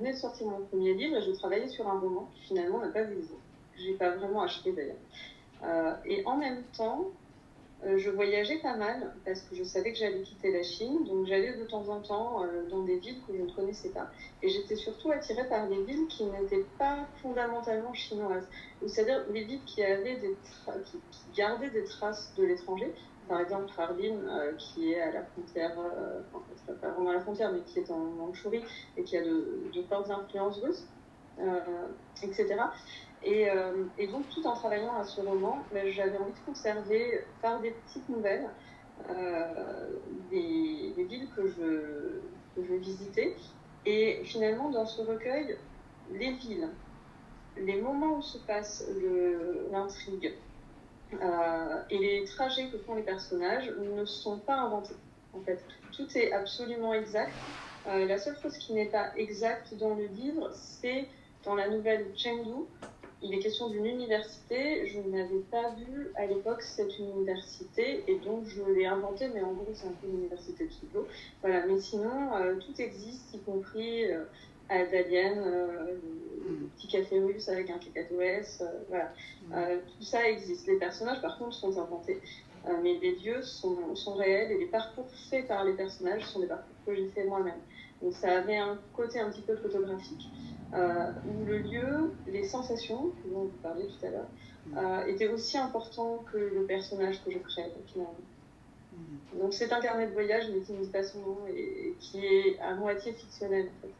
venais de sortir mon premier livre et je travaillais sur un roman qui finalement n'a pas vu le jour, que j'ai pas vraiment acheté d'ailleurs. Et en même temps, je voyageais pas mal parce que je savais que j'allais quitter la Chine, donc j'allais de temps en temps dans des villes que je ne connaissais pas. Et j'étais surtout attirée par des villes qui n'étaient pas fondamentalement chinoises, c'est-à-dire des villes qui avaient qui gardaient des traces de l'étranger. Par exemple, Harbin, qui est à la frontière, enfin, pas vraiment à la frontière, mais qui est en Mandchourie et qui a de fortes influences russes, etc. Et donc, tout en travaillant à ce roman, j'avais envie de conserver par des petites nouvelles des villes que je visitais. Et finalement, dans ce recueil, les villes, les moments où se passe l'intrigue et les trajets que font les personnages ne sont pas inventés. En fait, tout est absolument exact. La seule chose qui n'est pas exacte dans le livre, c'est dans la nouvelle Chengdu. Il est question d'une université. Je n'avais pas vu à l'époque cette université et donc je l'ai inventée, mais en gros c'est un peu l'université de Suzhou. Voilà, mais sinon tout existe, y compris à Dalian, le petit café russe avec un cacatoès, voilà. Tout ça existe. Les personnages par contre sont inventés, mais les lieux sont réels et les parcours faits par les personnages sont des parcours que j'ai fait moi-même. Donc ça avait un côté un petit peu photographique. Où le lieu, les sensations, dont vous parliez tout à l'heure, étaient aussi importants que le personnage que je crée finalement. Donc c'est un carnet de voyage, mais qui ne dit pas son nom et qui est à moitié fictionnel en fait.